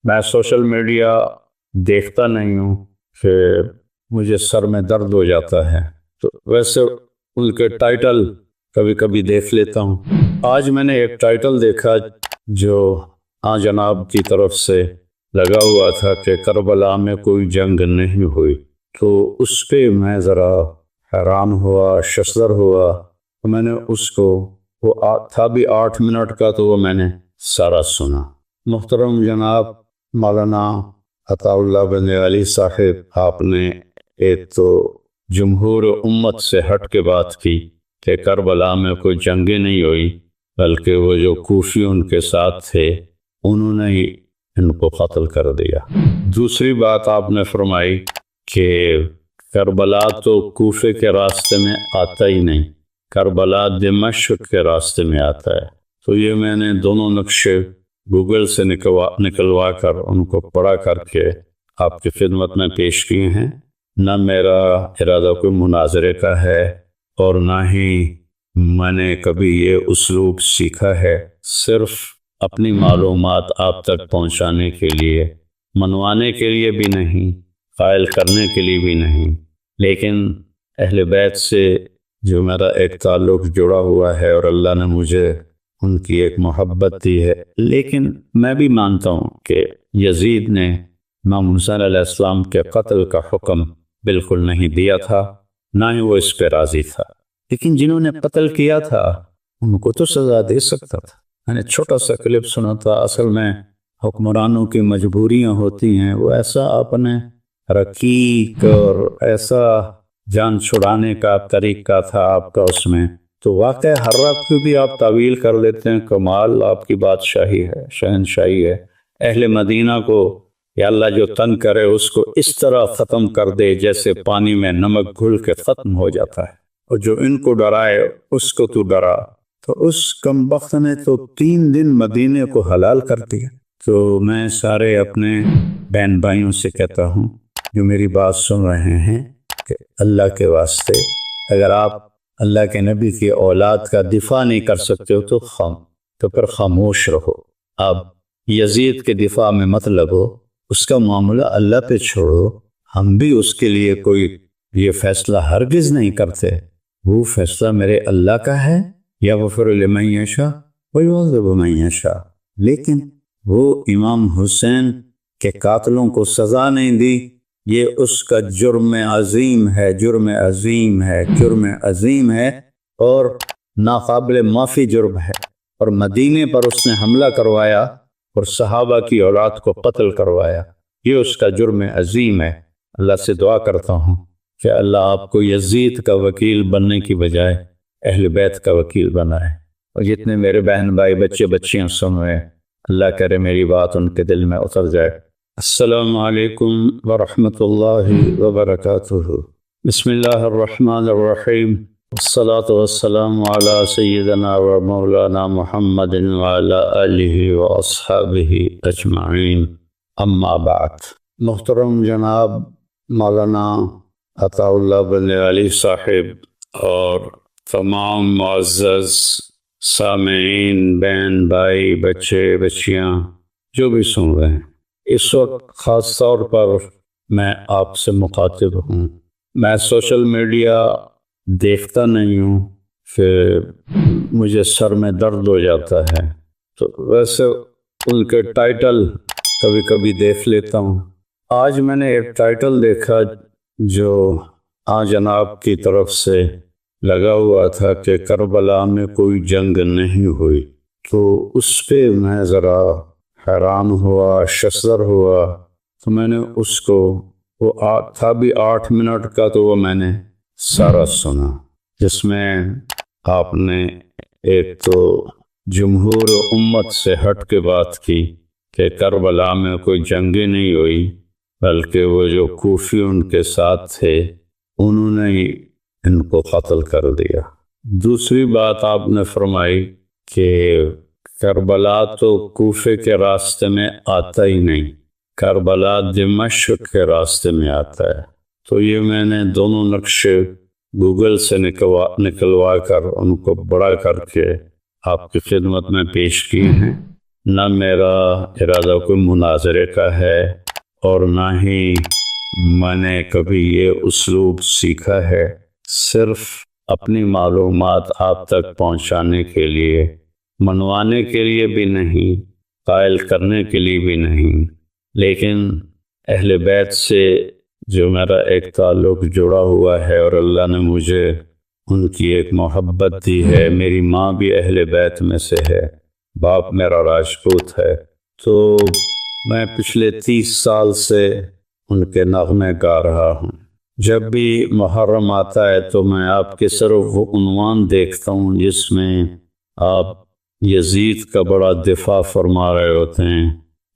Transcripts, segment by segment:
میں social media دیکھتا نہیں ہوں کہ مجھے سر میں درد ہو جاتا ہے، تو ویسے ان کے ٹائٹل کبھی کبھی دیکھ لیتا ہوں۔ آج میں نے ایک ٹائٹل دیکھا جو جناب کی طرف سے لگا ہوا تھا کہ کربلا میں کوئی جنگ نہیں ہوئی، تو اس پہ میں ذرا حیران ہوا، ششدر ہوا۔ تو میں نے اس کو، وہ تھا بھی 8 منٹ کا، تو وہ میں نے سارا سنا۔ محترم جناب مولانا عطا اللہ بن علی صاحب، آپ نے ایک تو جمہور امت سے ہٹ کے بات کی کہ کربلا میں کوئی جنگیں نہیں ہوئی، بلکہ وہ جو کوفی ان کے ساتھ تھے انہوں نے ہی ان کو قتل کر دیا۔ دوسری بات آپ نے فرمائی کہ کربلا تو کوفے کے راستے میں آتا ہی نہیں، کربلا دمشق کے راستے میں آتا ہے۔ تو یہ میں نے دونوں نقشے گوگل سے نکلوا کر ان کو پڑھا کر کے آپ کی خدمت میں پیش کیے ہیں۔ نہ میرا ارادہ کوئی مناظرے کا ہے اور نہ ہی میں نے کبھی یہ اسلوب سیکھا ہے، صرف اپنی معلومات آپ تک پہنچانے کے لیے، منوانے کے لیے بھی نہیں، قائل کرنے کے لیے بھی نہیں، لیکن اہل بیت سے جو میرا ایک تعلق جڑا ہوا ہے اور اللہ نے مجھے ان کی ایک محبت دی ہے۔ لیکن میں بھی مانتا ہوں کہ یزید نے امام حسین علیہ السلام کے قتل کا حکم بالکل نہیں دیا تھا، نہ ہی وہ اس پہ راضی تھا، لیکن جنہوں نے قتل کیا تھا ان کو تو سزا دے سکتا تھا۔ میں نے چھوٹا سا کلپ سنا تھا، اصل میں حکمرانوں کی مجبوریاں ہوتی ہیں، وہ ایسا اپنے رقیق اور ایسا جان چھڑانے کا طریقہ تھا آپ کا اس میں، تو واقع ہر رب کو بھی آپ تعویل کر لیتے ہیں۔ کمال آپ کی بادشاہی ہے، شہنشاہی ہے۔ اہل مدینہ کو یا اللہ جو تن کرے اس کو اس طرح ختم کر دے جیسے پانی میں نمک گھل کے ختم ہو جاتا ہے، اور جو ان کو ڈرائے اس کو تو ڈرا۔ تو اس کمبخت نے تو 3 دن مدینے کو حلال کر دیا۔ تو میں سارے اپنے بہن بھائیوں سے کہتا ہوں جو میری بات سن رہے ہیں کہ اللہ کے واسطے اگر آپ اللہ کے نبی کی اولاد کا دفاع نہیں کر سکتے ہو تو پھر خاموش رہو۔ اب یزید کے دفاع میں مت لگو، اس کا معاملہ اللہ پہ چھوڑو۔ ہم بھی اس کے لیے کوئی یہ فیصلہ ہرگز نہیں کرتے، وہ فیصلہ میرے اللہ کا ہے، یغفر لمن یشاء ویعذب من یشاء۔ لیکن وہ امام حسین کے قاتلوں کو سزا نہیں دی، یہ اس کا جرم عظیم ہے، جرم عظیم ہے، جرم عظیم ہے اور ناقابل معافی جرم ہے۔ اور مدینے پر اس نے حملہ کروایا اور صحابہ کی اولاد کو قتل کروایا، یہ اس کا جرم عظیم ہے۔ اللہ سے دعا کرتا ہوں کہ اللہ آپ کو یزید کا وکیل بننے کی بجائے اہل بیت کا وکیل بنائے، اور جتنے میرے بہن بھائی بچے بچیاں سن رہے ہیں اللہ کرے میری بات ان کے دل میں اتر جائے۔ السلام علیکم ورحمۃ اللہ وبرکاتہ۔ بسم اللہ الرحمن الرحیم، والصلاة والسلام علی سیدنا و مولانا محمد وعلی آلہ واصحابہ اجمعین، اما بعد۔ محترم جناب مولانا عطا اللہ بن علی صاحب اور تمام معزز سامعین، بہن بھائی بچے بچیاں جو بھی سن رہے ہیں، اس وقت خاص طور پر میں آپ سے مخاطب ہوں۔ میں سوشل میڈیا دیکھتا نہیں ہوں کہ مجھے سر میں درد ہو جاتا ہے، تو ویسے ان کے ٹائٹل کبھی کبھی دیکھ لیتا ہوں۔ آج میں نے ایک ٹائٹل دیکھا جو جناب کی طرف سے لگا ہوا تھا کہ کربلا میں کوئی جنگ نہیں ہوئی، تو اس پہ میں ذرا حیران ہوا، ششدر ہوا۔ تو میں نے اس کو، وہ تھا بھی 8 منٹ کا، تو وہ میں نے سارا سنا، جس میں آپ نے ایک تو جمہور امت سے ہٹ کے بات کی کہ کربلا میں کوئی جنگیں نہیں ہوئی، بلکہ وہ جو کوفی ان کے ساتھ تھے انہوں نے ہی ان کو قتل کر دیا۔ دوسری بات آپ نے فرمائی کہ کربلا تو کوفے کے راستے میں آتا ہی نہیں، کربلا دمشق کے راستے میں آتا ہے۔ تو یہ میں نے دونوں نقشے گوگل سے نکلوا کر ان کو بڑا کر کے آپ کی خدمت میں پیش کیے ہیں۔ نہ میرا ارادہ کوئی مناظرے کا ہے اور نہ ہی میں نے کبھی یہ اسلوب سیکھا ہے، صرف اپنی معلومات آپ تک پہنچانے کے لیے، منوانے کے لیے بھی نہیں، قائل کرنے کے لیے بھی نہیں، لیکن اہل بیت سے جو میرا ایک تعلق جڑا ہوا ہے اور اللہ نے مجھے ان کی ایک محبت دی ہے۔ میری ماں بھی اہل بیت میں سے ہے، باپ میرا راجپوت ہے، تو میں پچھلے 30 سال سے ان کے نغمے گا رہا ہوں۔ جب بھی محرم آتا ہے تو میں آپ کے صرف وہ عنوان دیکھتا ہوں جس میں آپ یزید کا بڑا دفاع فرما رہے ہوتے ہیں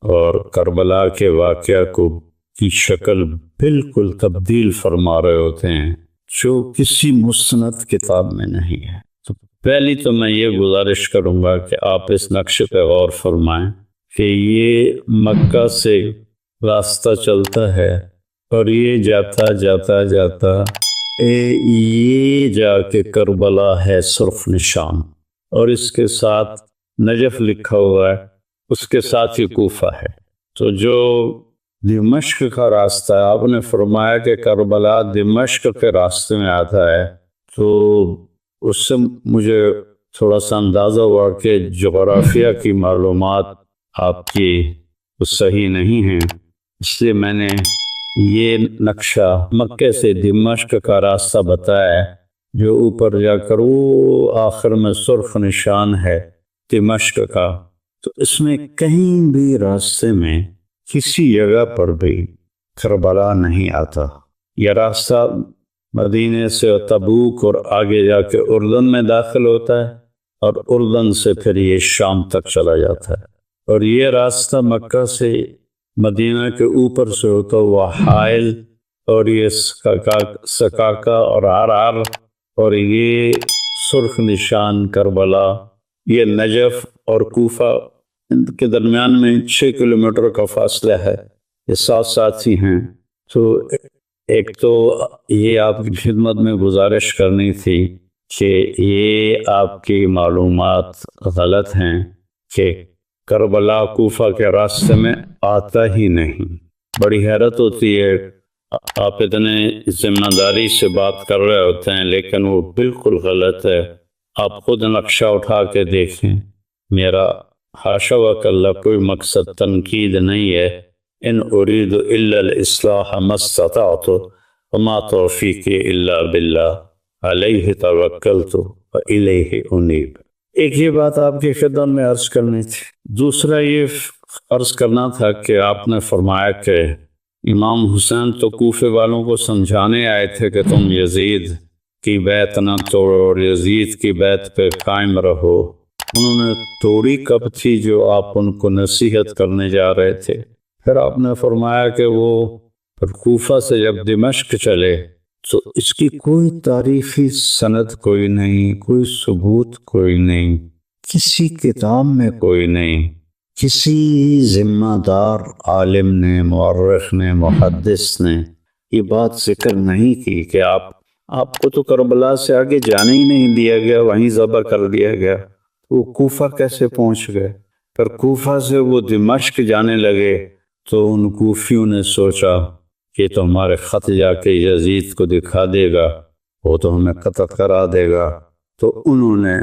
اور کربلا کے واقعہ کی شکل بالکل تبدیل فرما رہے ہوتے ہیں جو کسی مستند کتاب میں نہیں ہے۔ تو پہلی تو میں یہ گزارش کروں گا کہ آپ اس نقشے پہ غور فرمائیں کہ یہ مکہ سے راستہ چلتا ہے اور یہ جاتا یہ جا کے کربلا ہے سرخ نشان، اور اس کے ساتھ نجف لکھا ہوا ہے، اس کے ساتھ ہی کوفہ ہے۔ تو جو دمشق کا راستہ ہے، آپ نے فرمایا کہ کربلا دمشق کے راستے میں آتا ہے، تو اس سے مجھے تھوڑا سا اندازہ ہوا کہ جغرافیہ کی معلومات آپ کی صحیح نہیں ہیں، اس لیے میں نے یہ نقشہ مکے سے دمشق کا راستہ بتایا ہے جو اوپر جا کر وہ آخر میں سرخ نشان ہے دمشق کا۔ تو اس میں کہیں بھی راستے میں کسی جگہ پر بھی کربلا نہیں آتا۔ یہ راستہ مدینے سے تبوک اور آگے جا کے اردن میں داخل ہوتا ہے اور اردن سے پھر یہ شام تک چلا جاتا ہے، اور یہ راستہ مکہ سے مدینہ کے اوپر سے ہوتا ہوا حائل اور یہ سکاکا اور عرعر اور یہ سرخ نشان کربلا، یہ نجف اور کوفہ، ان کے درمیان میں 6 کلومیٹر کا فاصلہ ہے، یہ ساتھ ہی ہیں۔ تو ایک تو یہ آپ کی خدمت میں گزارش کرنی تھی کہ یہ آپ کی معلومات غلط ہیں کہ کربلا کوفہ کے راستے میں آتا ہی نہیں۔ بڑی حیرت ہوتی ہے، آپ اتنے ذمہ داری سے بات کر رہے ہوتے ہیں لیکن وہ بالکل غلط ہے۔ آپ خود نقشہ اٹھا کے دیکھیں۔ میرا حاشا وکلا کوئی مقصد تنقید نہیں ہے۔ ان اريد الا الاصلاح ما استطعت وما توفیقی الا باللہ علیہ توکلت والیہ انیب۔ ایک یہ بات آپ کی خدمت میں عرض کرنی تھی۔ دوسرا یہ عرض کرنا تھا کہ آپ نے فرمایا کہ امام حسین تو کوفے والوں کو سمجھانے آئے تھے کہ تم یزید کی بیعت نہ توڑو اور یزید کی بیعت پہ قائم رہو۔ انہوں نے توڑی کب تھی جو آپ ان کو نصیحت کرنے جا رہے تھے؟ پھر آپ نے فرمایا کہ وہ کوفہ سے جب دمشق چلے تو اس کی کوئی تاریخی سند کوئی نہیں، کوئی ثبوت کوئی نہیں، کسی کتاب میں کوئی نہیں، کسی ذمہ دار عالم نے، مورخ نے، محدث نے یہ بات ذکر نہیں کی کہ آپ کو تو کربلا سے آگے جانے ہی نہیں دیا گیا، وہیں ذبح کر دیا گیا، وہ کوفہ کیسے پہنچ گئے؟ پھر کوفہ سے وہ دمشق جانے لگے تو ان کوفیوں نے سوچا کہ تو ہمارے خط جا کے یزید کو دکھا دے گا، وہ تو ہمیں قتل کرا دے گا، تو انہوں نے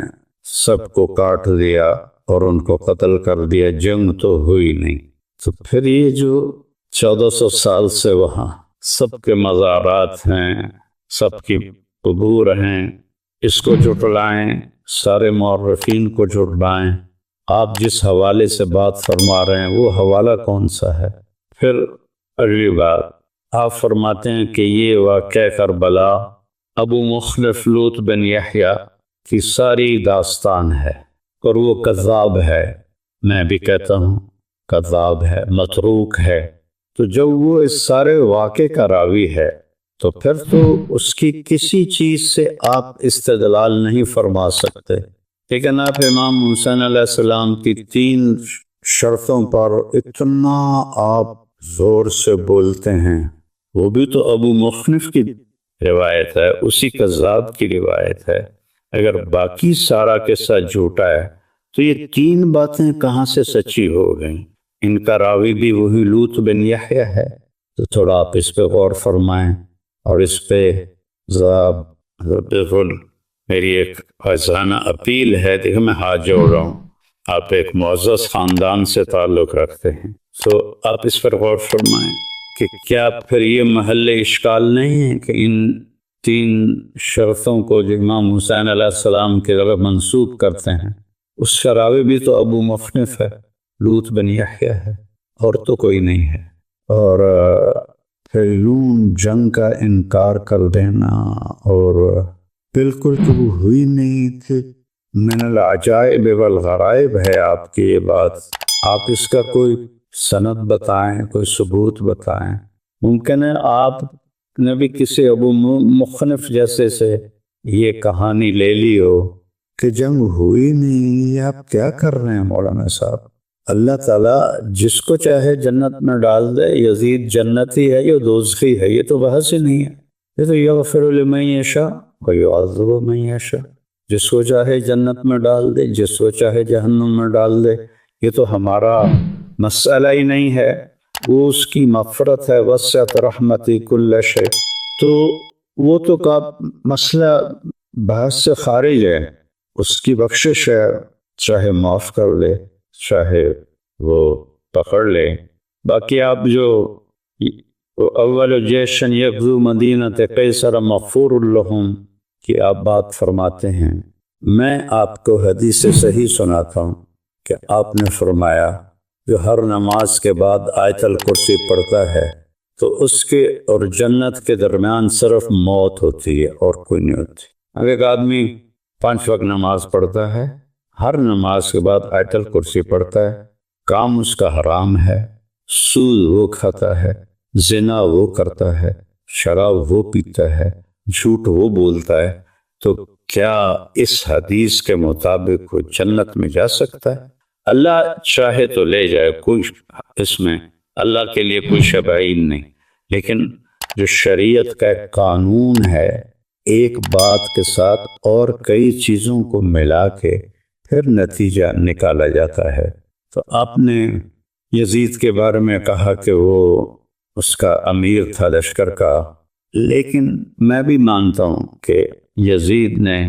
سب کو کاٹ دیا اور ان کو قتل کر دیا، جنگ تو ہوئی نہیں۔ تو پھر یہ جو 1400 سال سے وہاں سب کے مزارات ہیں، سب کی قبور ہیں، اس کو جھٹلائیں، سارے مورخین کو جھٹلائیں، آپ جس حوالے سے بات فرما رہے ہیں وہ حوالہ کون سا ہے؟ پھر اگلی بات آپ فرماتے ہیں کہ یہ واقعہ کربلا ابو مخلف لوط بن یحییٰ کی ساری داستان ہے اور وہ کذاب ہے، میں بھی کہتا ہوں کذاب ہے، متروک ہے۔ تو جب وہ اس سارے واقعے کا راوی ہے تو پھر تو اس کی کسی چیز سے آپ استدلال نہیں فرما سکتے، لیکن آپ امام حسین علیہ السلام کی 3 شرطوں پر اتنا آپ زور سے بولتے ہیں، وہ بھی تو ابو مخنف کی روایت ہے، اسی کذاب کی روایت ہے۔ اگر باقی سارا قصہ جھوٹا ہے تو یہ تین باتیں کہاں سے سچی ہو گئیں؟ ان کا راوی بھی وہی لوط بن یحییٰ ہے۔ تو تھوڑا آپ اس پہ غور فرمائیں، اور اس پہ بالکل میری ایک عاجزانہ اپیل ہے۔ دیکھیں میں ہاتھ جوڑ رہا ہوں، آپ ایک معزز خاندان سے تعلق رکھتے ہیں، تو آپ اس پر غور فرمائیں کہ کیا پھر یہ محل اشکال نہیں ہے کہ ان تین شرطوں کو جو امام حسین علیہ السلام کی طرف منسوب کرتے ہیں، اس کا راوی بھی تو ابو مخنف ہے، لوط بن یحییٰ ہے، اور تو کوئی نہیں ہے۔ اور پھر یوں جنگ کا انکار کر دینا، اور بالکل تو وہ ہوئی نہیں تھی۔ من العجائب والغرائب ہے آپ کی یہ بات۔ آپ اس کا کوئی سند بتائیں، کوئی ثبوت بتائیں۔ ممکن ہے آپ نے بھی کسی ابو مخنف جیسے سے یہ کہانی لے لی ہو کہ جنگ ہوئی نہیں۔ یہ آپ کیا کر رہے ہیں مولانا صاحب؟ اللہ تعالیٰ جس کو چاہے جنت میں ڈال دے، یزید جنتی ہے یا دوزخی ہے، یہ تو بحث ہی نہیں ہے۔ یہ تو یغفر لمن یشاء ویعذب من یشاء، جس کو چاہے جنت میں ڈال دے، جس کو چاہے جہنم میں ڈال دے، یہ تو ہمارا مسئلہ ہی نہیں ہے، وہ اس کی مغفرت ہے۔ وسعت رحمتی کل شیء، تو وہ تو کا مسئلہ بحث سے خارج ہے، اس کی بخشش ہے، چاہے معاف کر لے چاہے وہ پکڑ لے۔ باقی آپ جو اول جیشن یغزو مدینۃ قیصر مغفور لہم کی آپ بات فرماتے ہیں، میں آپ کو حدیث صحیح سناتا ہوں کہ آپ نے فرمایا جو ہر نماز کے بعد آیت الکرسی پڑھتا ہے تو اس کے اور جنت کے درمیان صرف موت ہوتی ہے اور کوئی نہیں ہوتی۔ اب ایک آدمی 5 وقت نماز پڑھتا ہے، ہر نماز کے بعد آیت الکرسی پڑھتا ہے، کام اس کا حرام ہے، سود وہ کھاتا ہے، زنا وہ کرتا ہے، شراب وہ پیتا ہے، جھوٹ وہ بولتا ہے، تو کیا اس حدیث کے مطابق وہ جنت میں جا سکتا ہے؟ اللہ چاہے تو لے جائے، کوئی اس میں اللہ کے لیے کوئی شے بعید نہیں، لیکن جو شریعت کا ایک قانون ہے، ایک بات کے ساتھ اور کئی چیزوں کو ملا کے پھر نتیجہ نکالا جاتا ہے۔ تو آپ نے یزید کے بارے میں کہا کہ وہ اس کا امیر تھا لشکر کا، لیکن میں بھی مانتا ہوں کہ یزید نے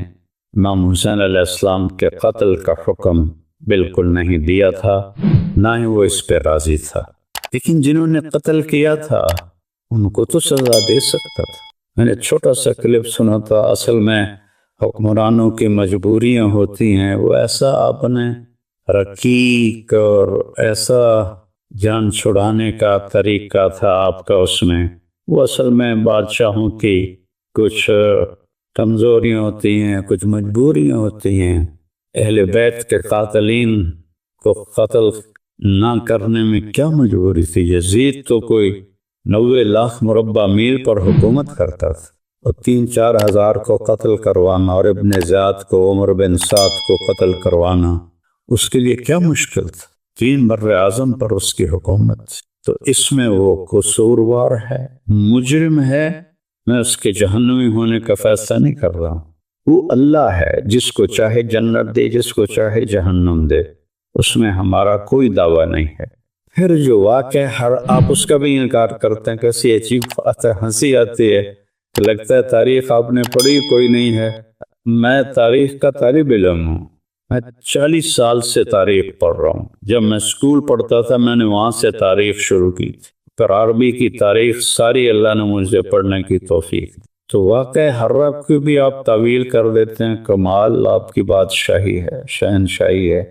امام حسین علیہ السلام کے قتل کا حکم بالکل نہیں دیا تھا، نہ ہی وہ اس پہ راضی تھا، لیکن جنہوں نے قتل کیا تھا ان کو تو سزا دے سکتا تھا۔ میں نے چھوٹا سا کلپ سنا تھا، اصل میں حکمرانوں کی مجبوریاں ہوتی ہیں، وہ ایسا آپ نے رقیق اور ایسا جان چھڑانے کا طریقہ تھا آپ کا اس میں، وہ اصل میں بادشاہوں کی کچھ کمزوریاں ہوتی ہیں، کچھ مجبوریاں ہوتی ہیں۔ اہل بیت کے قاتلین کو قتل نہ کرنے میں کیا مجبوری تھی؟ یزید تو کوئی 90 لاکھ مربع میل پر حکومت کرتا تھا، اور 3-4 ہزار کو قتل کروانا، اور ابن زیاد کو، عمر بن سعد کو قتل کروانا اس کے لیے کیا مشکل تھا؟ 3 بر اعظم پر اس کی حکومت تھی۔ تو اس میں وہ قصوروار ہے، مجرم ہے، میں اس کے جہنمی ہونے کا فیصلہ نہیں کر رہا ہوں۔ وہ اللہ ہے، جس کو چاہے جنت دے، جس کو چاہے جہنم دے، اس میں ہمارا کوئی دعویٰ نہیں ہے۔ پھر جو واقع آپ اس کا بھی انکار کرتے ہیں، کیسی عجیب بات ہے، ہنسی آتی ہے کہ لگتا ہے تاریخ آپ نے پڑھی کوئی نہیں ہے۔ میں تاریخ کا طالب علم ہوں، میں 40 سال سے تاریخ پڑھ رہا ہوں۔ جب میں اسکول پڑھتا تھا میں نے وہاں سے تاریخ شروع کی تھی، پھر عربی کی تاریخ ساری اللہ نے مجھے پڑھنے کی توفیق دی۔ تو واقع حرب کی بھی آپ تعویل کر دیتے ہیں، کمال آپ کی بادشاہی ہے، شہنشاہی ہے۔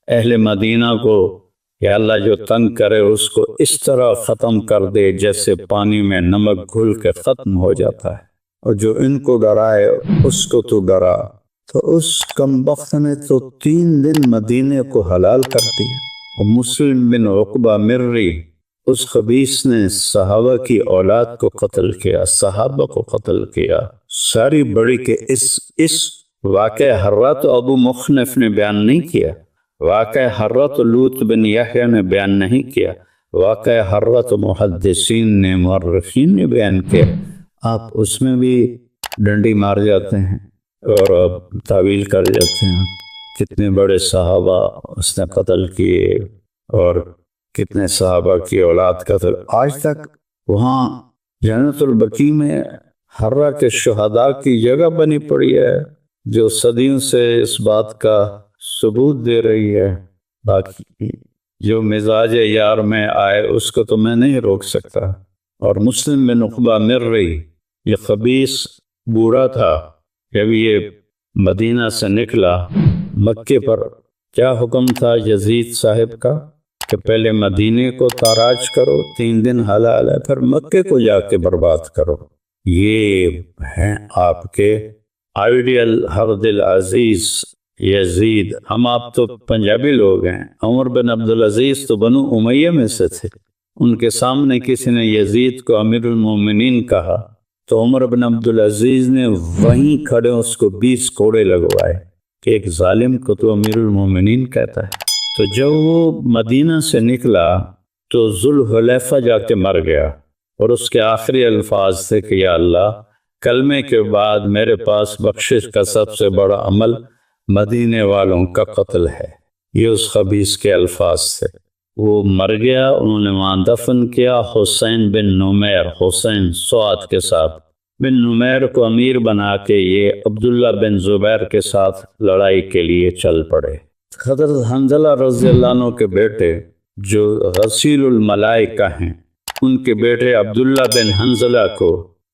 اہل مدینہ کو یا اللہ جو تنگ کرے اس کو اس طرح ختم کر دے جیسے پانی میں نمک گھل کے ختم ہو جاتا ہے، اور جو ان کو ڈرائے اس کو تو ڈرا۔ تو اس کمبخت نے تو 3 دن مدینے کو حلال کر دیا۔ اور مسلم بن عقبہ مرری، اس خبیث نے صحابہ کی اولاد کو قتل کیا، صحابہ کو قتل کیا۔ ساری بڑی کہ اس واقع حرہ تو ابو مخنف نے بیان نہیں کیا، واقع حرہ تو لوط بن یحییٰ نے بیان نہیں کیا، واقع حرہ تو محدثین نے، مورخین نے بیان کیا۔ آپ اس میں بھی ڈنڈی مار جاتے ہیں اور تعویل کر جاتے ہیں کتنے بڑے صحابہ اس نے قتل کیے اور کتنے صحابہ کی اولاد قتل. آج تک وہاں جنت البقیع میں حرہ کے شہداء کی جگہ بنی پڑی ہے جو صدیوں سے اس بات کا ثبوت دے رہی ہے. باقی جو مزاج یار میں آئے اس کو تو میں نہیں روک سکتا. اور مسلم بن عقبہ مرری یہ خبیث بوڑھا تھا. جب یہ مدینہ سے نکلا مکے پر کیا حکم تھا یزید صاحب کا کہ پہلے مدینے کو تاراج کرو 3 دن حلال ہے، پھر مکے کو جا کے برباد کرو. یہ ہیں آپ کے آئیڈیل ہر دل عزیز یزید. ہم آپ تو پنجابی لوگ ہیں. عمر بن عبدالعزیز تو بنو امیہ میں سے تھے. ان کے سامنے کسی نے یزید کو امیر المومنین کہا تو عمر بن عبدالعزیز نے وہیں کھڑے اس کو 20 کوڑے لگوائے کہ ایک ظالم کو تو امیر المومنین کہتا ہے. تو جب وہ مدینہ سے نکلا تو ذوالحلیفہ جا کے مر گیا اور اس کے آخری الفاظ تھے کہ یا اللہ کلمے کے بعد میرے پاس بخشش کا سب سے بڑا عمل مدینے والوں کا قتل ہے. یہ اس خبیث کے الفاظ تھے. وہ مر گیا. انہوں نے وہاں دفن کیا حسین بن نمیر، حسین سعد کے ساتھ. بن نمیر کو امیر بنا کے یہ عبداللہ بن زبیر کے ساتھ لڑائی کے لیے چل پڑے. حضرت حنظلہ رضی اللہ عنہ کے بیٹے جو غسیل الملائکہ ہیں ان کے بیٹے عبداللہ بن حنظلہ کو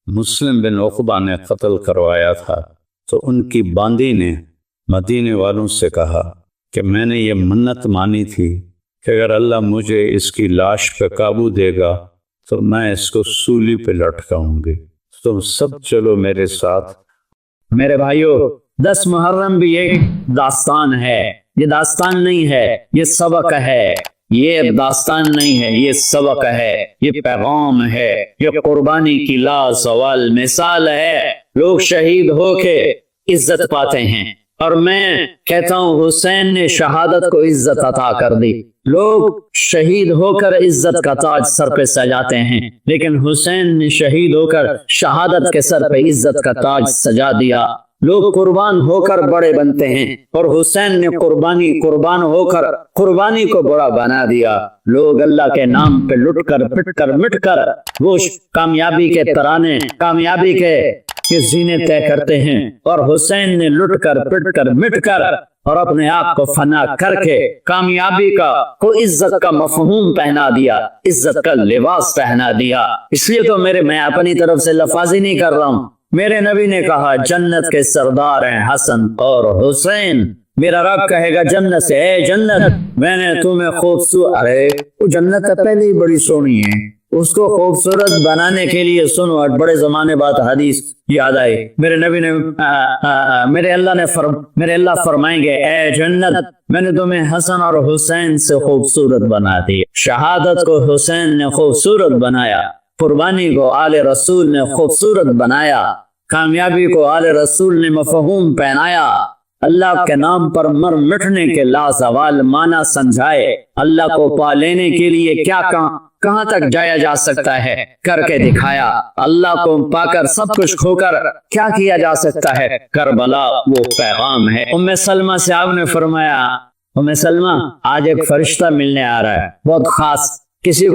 مسلم بن عقبہ نے قتل کروایا تھا. تو ان کی باندی نے مدینے والوں سے کہا کہ میں نے یہ منت مانی تھی کہ اگر اللہ مجھے اس کی لاش پہ قابو دے گا تو میں اس کو سولی پہ لٹکاؤں گی. تم سب چلو میرے ساتھ. میرے بھائیو 10 محرم بھی ایک داستان ہے. یہ داستان نہیں ہے، یہ سبق ہے. یہ داستان نہیں ہے، یہ سبق ہے، یہ پیغام ہے، یہ قربانی کی لازوال مثال ہے. لوگ شہید ہو کے عزت پاتے ہیں اور میں کہتا ہوں حسین نے شہادت کو عزت عطا کر دی. لوگ شہید ہو کر عزت کا تاج سر پہ سجاتے ہیں لیکن حسین نے شہید ہو کر شہادت کے سر پہ عزت کا تاج سجا دیا. لوگ قربان ہو کر بڑے بنتے ہیں اور حسین نے قربان ہو کر قربانی کو بڑا بنا دیا. لوگ اللہ کے نام پہ لٹ کر پٹ کر مٹ کر وہ کامیابی کے ترانے کامیابی کے زینے طے کرتے ہیں اور حسین نے لٹ کر پٹ کر مٹ کر اور اپنے آپ کو فنا کر کے کامیابی کو عزت کا مفہوم پہنا دیا، عزت کا لباس پہنا دیا. اس لیے تو میں اپنی طرف سے لفاظی نہیں کر رہا ہوں. میرے نبی نے کہا جنت کے سردار ہیں حسن اور حسین. میرا رب کہے گا جنت سے اے جنت میں نے تمہیں خوبصورت، ارے وہ جنت پہلے ہی بڑی سونی ہے، اس کو خوبصورت بنانے کے لیے سنو. بڑے زمانے بعد حدیث یاد آئی. میرے نبی نے میرے اللہ فرمائیں گے اے جنت میں نے تمہیں حسن اور حسین سے خوبصورت بنا دی. شہادت کو حسین نے خوبصورت بنایا، قربانی کو آل رسول نے خوبصورت بنایا، کامیابی کو آل رسول نے مفہوم پہنایا. اللہ کے نام پر مر مٹنے کے لازوال معنی سمجھائے. اللہ کو پا لینے کے لیے کیا کہاں تک جایا جا سکتا ہے کر کے دکھایا. اللہ کو پا کر سب کچھ کھو کر کیا کیا جا سکتا ہے. کربلا وہ پیغام ہے. ام سلمہ سے آپ نے فرمایا ام سلمہ آج ایک فرشتہ ملنے آ رہا ہے بہت خاص، کسی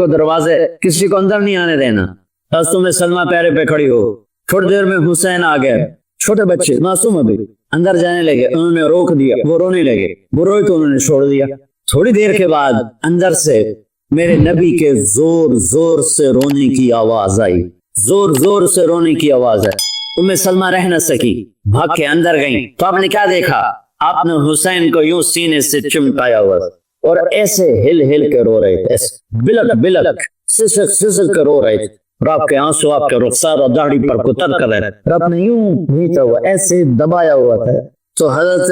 کو اندر نہیں آنے دینا. بس ام سلمہ پیرے پہ کھڑی ہو. تھوڑی دیر میں حسین آ گئے، چھوٹے بچے معصوم ابھی اندر جانے لگے. انہوں نے روک دیا، وہ رونے لگے، وہ روئے تو انہوں نے چھوڑ دیا. تھوڑی دیر کے بعد اندر سے میرے نبی کے زور زور سے رونے کی آواز آئی. زور سے رونے کی آواز ہے. ام سلمہ رہ نہ سکی، بھاگ کے اندر گئیں. تو آپ نے کیا دیکھا؟ آپ نے حسین کو یوں سینے سے چمٹایا ہوا اور ایسے ہل کے رو رہے تھے، بلک سسک کے رو رہے تھے اور آپ کے آنسو آپ کے رخسار اور داڑھی پر کتر کر رہے تھے. آپ نے یوں بھیجا ہوا ایسے دبایا ہوا تھا. تو حضرت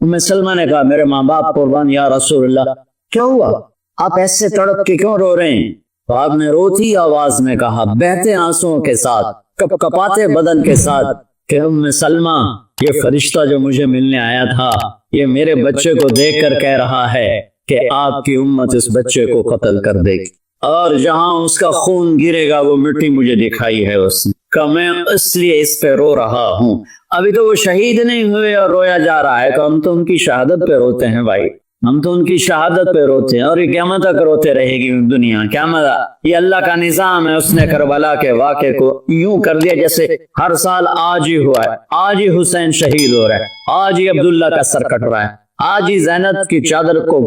ام سلمہ نے کہا میرے ماں باپ قربان یا رسول اللہ کیا ہوا؟ آپ ایسے تڑپ کے کیوں رو رہے ہیں؟ تو آپ نے روتی آواز میں کہا بہتے آنسوں کے ساتھ کپاتے بدن کے ساتھ کہ ام سلمہ یہ فرشتہ جو مجھے ملنے آیا تھا یہ میرے بچے کو دیکھ کر کہہ رہا ہے کہ آپ کی امت اس بچے کو قتل کر دے گی اور جہاں اس کا خون گرے گا وہ مٹی مجھے دکھائی ہے اس نے. کہ میں اس لیے اس پہ رو رہا ہوں، ابھی تو وہ شہید نہیں ہوئے اور رویا جا رہا ہے، کہ ہم تو ان کی شہادت پہ روتے ہیں بھائی، ہم تو ان کی شہادت پہ روتے ہیں، اور یہ قیامت تک روتے رہے گی دنیا، قیامت۔ یہ اللہ کا نظام ہے، اس نے کربلا کے واقعے کو یوں کر دیا جیسے ہر سال آج ہی ہوا ہے، آج ہی حسین شہید ہو رہا ہے، آج ہی عبداللہ کا سر کٹ رہا ہے، آج ہی زینب کی چادر کو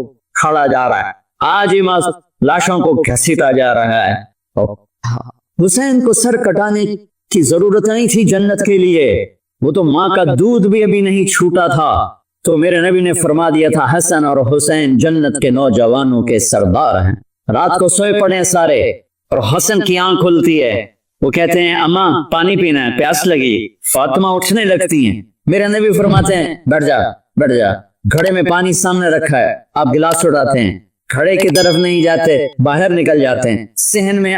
کھڑا جا رہا ہے، آج ہی لاشوں کو گھسیٹا جا رہا ہے۔ حسین کو سر کٹانے کی ضرورت نہیں تھی جنت کے لیے، وہ تو ماں کا دودھ بھی ابھی نہیں چھوٹا تھا، تو میرے نبی نے فرما دیا تھا حسن اور حسین جنت کے نوجوانوں کے سردار ہیں۔ رات کو سوئے پڑے ہیں سارے، اور حسن کی آنکھ کھلتی ہے، وہ کہتے ہیں اماں پانی پینا ہے، پیاس لگی، فاطمہ اٹھنے لگتی ہیں، میرے نبی فرماتے ہیں بیٹھ جا بیٹھ جا، گھڑے میں پانی سامنے رکھا ہے، آپ گلاس اٹھاتے ہیں، گھڑے کی طرف نہیں جاتے، باہر نکل جاتے ہیں، صحن میں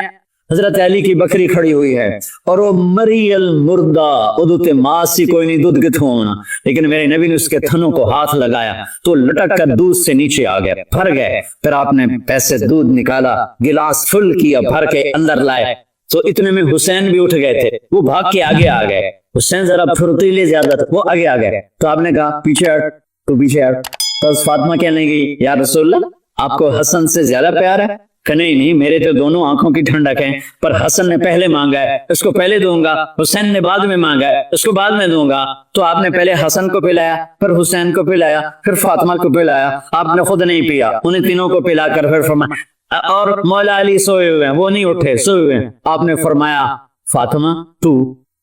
حضرت علی کی بکری کھڑی ہوئی ہے، اور وہ مری المردہ ادوتے ماسی کوئی نہیں دودھ کتھوں ہونا، لیکن میرے نبی نے اس کے تھنوں کو ہاتھ لگایا تو لٹک کر دودھ سے نیچے آ گیا، بھر گئے، پھر آپ نے پیسے دودھ نکالا، گلاس فل کیا، بھر کے اندر لائے، تو اتنے میں حسین بھی اٹھ گئے تھے، وہ بھاگ کے آگے آ گئے، حسین ذرا پھرتیلے زیادہ تھے، وہ آگے آ گئے، تو آپ نے کہا پیچھے ہٹ، تو پیچھے ہٹ، تو فاطمہ کہنے لگی یا رسول اللہ آپ کو حسن سے زیادہ پیار ہے؟ کہ نہیں میرے تو دونوں آنکھوں کی ٹھنڈک ہے، پر حسن نے پہلے مانگا ہے، اس کو پہلے دوں گا، حسین نے بعد میں مانگا ہے، اس کو بعد میں دوں گا، تو آپ نے پہلے حسن کو پلایا، پھر حسین کو پلایا، پھر فاطمہ کو پلایا، آپ نے خود نہیں پیا، انہیں تینوں کو پلا کر پھر فرمایا، اور مولا علی سوئے ہوئے ہیں، وہ نہیں اٹھے، سوئے ہوئے ہیں، آپ نے فرمایا فاطمہ تو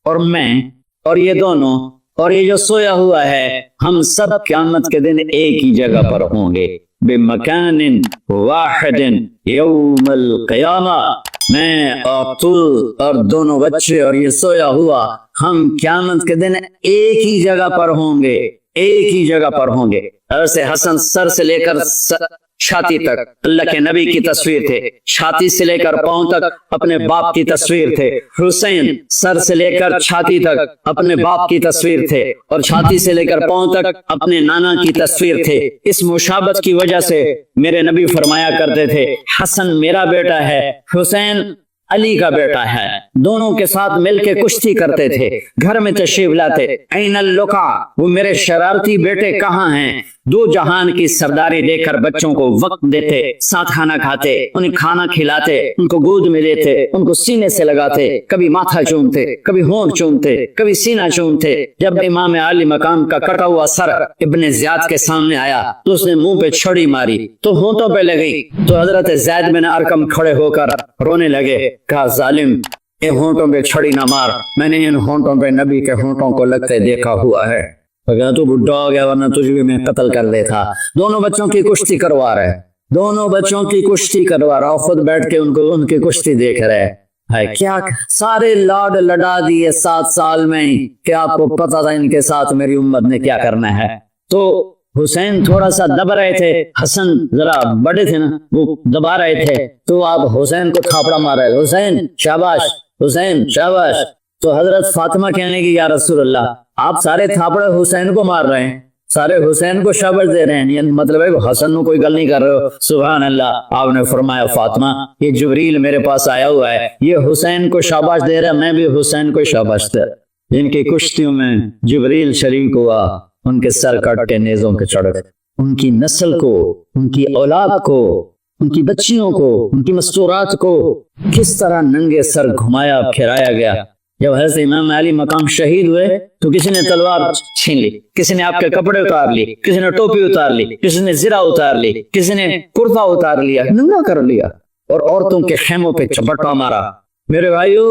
اور میں اور یہ دونوں اور یہ جو سویا ہوا ہے، ہم سب قیامت کے دن ایک ہی جگہ پر ہوں گے، بمکان واحد یوم القیامہ، میں اور تو اور دونوں بچے اور یہ سویا ہوا، ہم قیامت کے دن ایک ہی جگہ پر ہوں گے، ایک ہی جگہ پر ہوں گے۔ ایسے حسن سر سے لے کر چھاتی تک اللہ کے نبی کی تصویر تھے، چھاتی سے لے کر پاؤں تک اپنے باپ کی تصویر تھے، حسین سر سے لے کر چھاتی تک اپنے باپ کی تصویر تھے، اور چھاتی سے لے کر پاؤں تک اپنے نانا کی تصویر تھے۔ اس مشابہت کی وجہ سے میرے نبی فرمایا کرتے تھے حسن میرا بیٹا ہے، حسین علی کا بیٹا ہے، دونوں کے ساتھ مل کے کشتی کرتے تھے، گھر میں تشریف لاتے، این اللقا، وہ میرے شرارتی بیٹے کہاں ہیں، دو جہان کی سرداری دے کر بچوں کو وقت دیتے، ساتھ کھانا کھاتے، انہیں کھانا کھلاتے، ان کو گود میں لیتے، ان کو سینے سے لگاتے، کبھی ماتھا چومتے، کبھی ہونٹ چومتے، کبھی سینہ چومتے۔ جب امام عالی مقام کا کٹا ہوا سر ابن زیاد کے سامنے آیا تو اس نے منہ پہ چھڑی ماری تو ہونٹوں پہ لگی، تو حضرت زید بن ارقم کھڑے ہو کر رونے لگے، کہا ظالم ان ہونٹوں پہ چھڑی نہ مار، میں نے ان ہونٹوں پہ نبی کے ہونٹوں کو لگتے دیکھا ہوا ہے، تو بڈھا ہو گیا ورنہ تجھ بھی میں قتل کر لیتا۔ دونوں بچوں کی کشتی کروا رہے، دونوں بچوں کی کشتی کروا رہا، خود بیٹھ کے ان کی کشتی دیکھ رہے، ہے کیا سارے لاڈ لڈا دیے 7 سال میں ہی، کہ آپ کو پتا تھا ان کے ساتھ میری امت نے کیا کرنا ہے۔ تو حسین تھوڑا سا دب رہے تھے، حسن ذرا بڑے تھے نا، وہ دبا رہے تھے، تو آپ حسین کو تھاپڑا مار رہے، حسین شاباش، حسین شاباش۔ تو حضرت فاطمہ کہنے کی یا رسول اللہ آپ سارے تھاپڑے حسین کو مار رہے ہیں، سارے حسین کو شاباش دے رہے ہیں، یعنی مطلب ہے کہ حسن کو کوئی گل نہیں کر رہے ہو، سبحان اللہ۔ آپ نے فرمایا فاطمہ یہ جبریل میرے پاس آیا ہوا ہے، یہ حسین کو شاباش دے رہا ہے، میں بھی حسین کو شاباش دے رہا ہوں۔ ان کی کشتیوں میں جبریل شریک ہوا، ان کے سر کٹ کے نیزوں کے چڑھ گئے، ان کی نسل کو، ان کی اولاد کو، ان کی بچیوں کو، ان کی مستورات کو کس طرح ننگے سر گھمایا پھرایا گیا۔ جب حضرت امام علی مقام شہید ہوئے تو کسی نے تلوار چھین لی، کسی نے آپ کے کپڑے اتار لی، کسی نے ٹوپی اتار لی، کسی نے زرہ اتار لی، کسی نے کرتا اتار لیا، ننگا کر لیا، اور عورتوں کے خیموں پہ چپٹا مارا۔ میرے بھائیو،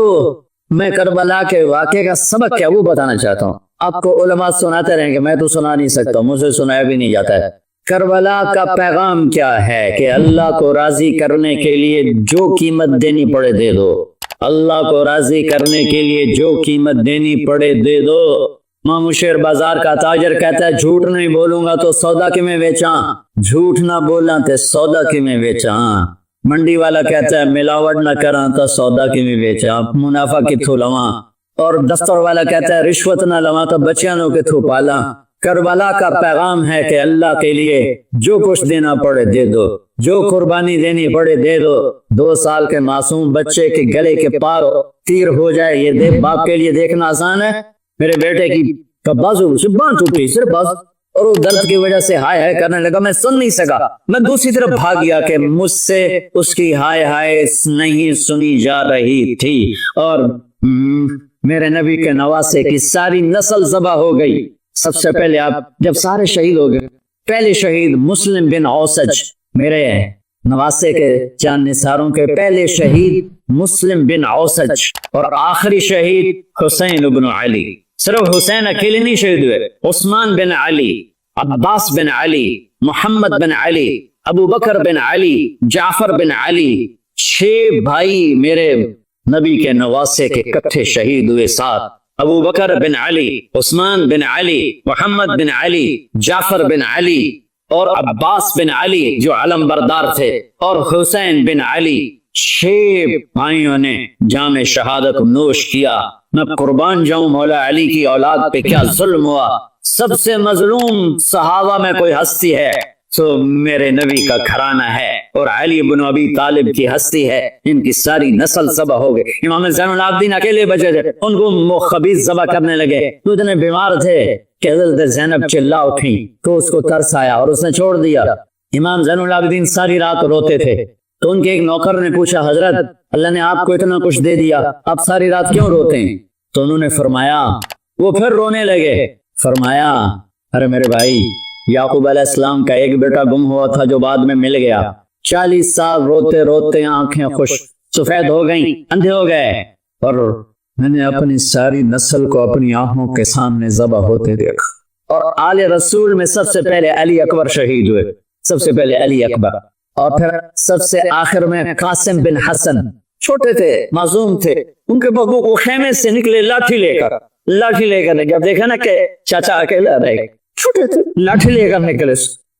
میں کربلا کے واقعے کا سبق کیا وہ بتانا چاہتا ہوں۔ آپ کو علماء سناتے رہیں گے، میں تو سنا نہیں سکتا، مجھ سے سنایا بھی نہیں جاتا ہے۔ کربلا کا پیغام کیا ہے کہ اللہ کو راضی کرنے کے لیے جو قیمت دینی پڑے دے دو، اللہ کو راضی کرنے کے لیے جو قیمت دینی پڑے دے دو۔ مامو شیر بازار کا تاجر کہتا ہے جھوٹ نہیں بولوں گا تو سودا کی میں بیچاں، جھوٹ نہ بولنا تے سودا کی میں بیچاں۔ منڈی والا کہتا ہے ملاوٹ نہ کراں تو سودا کی میں بیچاں، منافع کتھوں لواں۔ اور دفتر والا کہتا ہے رشوت نہ لواں تو بچیاں نو کتھوں پالاں۔ کربلا کا پیغام ہے کہ اللہ کے لیے جو کچھ دینا پڑے دے دو، جو قربانی دینی پڑے دے دو۔ 2 سال کے معصوم بچے کے گلے کے پار تیر ہو جائے، یہ باپ کے لیے دیکھنا آسان ہے؟ میرے بیٹے کی بازو سے بانھ ٹوٹی، صرف بس، اور وہ درد کی وجہ سے ہائے ہائے کرنے لگا، میں سن نہیں سکا، میں دوسری طرف بھاگ گیا کہ مجھ سے اس کی ہائے ہائے نہیں سنی جا رہی تھی، اور میرے نبی کے نواسے کی ساری نسل ذبح ہو گئی۔ سب سے پہلے آپ جب سارے شہید ہو گئے، پہلے شہید مسلم بن اوسج، میرے نواسے کے جان نثاروں کے پہلے شہید مسلم بن اوسج، اور آخری شہید حسین بن علی۔ صرف حسین اکیلے نہیں شہید ہوئے، عثمان بن علی، عباس بن علی، محمد بن علی، ابو بکر بن علی، جعفر بن علی، 6 بھائی میرے نبی کے نواسے کے اکٹھے شہید ہوئے ساتھ۔ ابو بکر بن علی، عثمان بن علی، محمد بن علی، جعفر بن علی، اور عباس بن علی جو علم بردار تھے، اور حسین بن علی، 6 بھائیوں نے جام شہادت نوش کیا۔ میں قربان جاؤں مولا علی کی اولاد پہ کیا ظلم ہوا۔ سب سے مظلوم صحابہ میں کوئی ہستی ہے تو میرے نبی کا گھرانہ ہے، اور علی بن ابی طالب کی ہستی ہے، ان کی ساری نسل ذبح ہو گئی۔ امام زین العابدین اکیلے بچے تھے، ان کو خبیث ذبح کرنے لگے، تو اتنے بیمار تھے کہ حضرت زینب چلا اٹھی تو اس کو ترس آیا اور اس نے چھوڑ دیا۔ امام زین العابدین ساری رات روتے تھے، تو ان کے ایک نوکر نے پوچھا، حضرت اللہ نے آپ کو اتنا کچھ دے دیا، آپ ساری رات کیوں روتے ہیں؟ تو انہوں نے فرمایا، وہ پھر رونے لگے، فرمایا ارے میرے بھائی، یعقوب علیہ السلام کا ایک بیٹا گم ہوا تھا جو بعد میں مل گیا، 40 سال روتے روتے آنکھیں خوش سفید ہو گئیں، اندھے ہو گئے، اور میں نے اپنی ساری نسل کو اپنی آنکھوں کے سامنے ذبح ہوتے دیکھا۔ اور آل رسول میں سب سے پہلے علی اکبر شہید ہوئے، سب سے پہلے علی اکبر، اور پھر سب سے آخر میں قاسم بن حسن، چھوٹے تھے، معصوم تھے، ان کے بابو کو خیمے سے نکلے لاٹھی لے کر جب دیکھا نا کہ چاچا اکیلا رہ گئے، چھوٹے تھے، لاٹھی لے کر نکلے،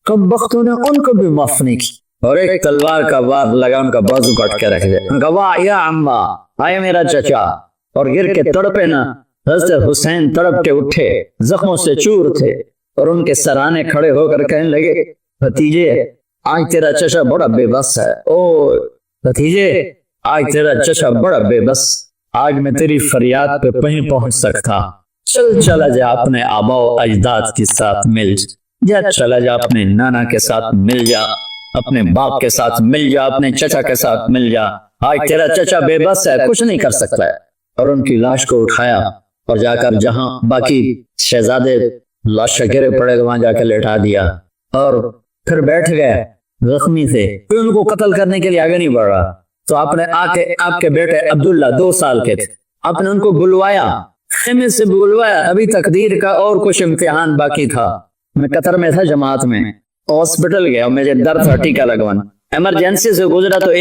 کم بختوں نے ان کو بھی معاف نہیں کی، اور ایک تلوار کا وار لگا، ان کا بازو کاٹ کے رکھ دیا، ان کا واہ یا عمہ، آئے میرا چچا، اور گر کے تڑپے نا۔ حضرت حسین تڑپ کے اٹھے، زخموں سے چور تھے، اور ان کے سرانے کھڑے ہو کر کہنے لگے، بھتیجے آج تیرا چچا بڑا بے بس ہے، او بھتیجے آج تیرا چچا بڑا بے بس، آج میں تیری فریاد پہ نہیں پہنچ سکتا، چلا جا اپنے آبا و اجداد کے ساتھ مل جا، چلا جا اپنے نانا کے ساتھ مل جا، اپنے باپ کے ساتھ مل جا، اپنے چچا کے ساتھ مل جا، آج تیرا چچا بے بس ہے، کچھ نہیں کر سکتا ہے۔ اور ان کی لاش کو اٹھایا اور جا کر جہاں باقی شہزادے لاش گرے پڑے وہاں جا کے لٹا دیا، اور پھر بیٹھ گئے، زخمی تھے، پھر ان کو قتل کرنے کے لیے آگے نہیں بڑھ رہا، تو آپ نے آپ کے بیٹے عبداللہ 2 سال کے تھے، آپ نے ان کو بلوایا، خیمے سے بلوایا، ابھی تقدیر کا اور کچھ امتحان باقی تھا، میں قطر میں تھا جماعت میں، ہاسپٹل گیا، مجھے درد تھا، ٹیکا لگوانا، ایمرجنسی سے گزرا تو ایک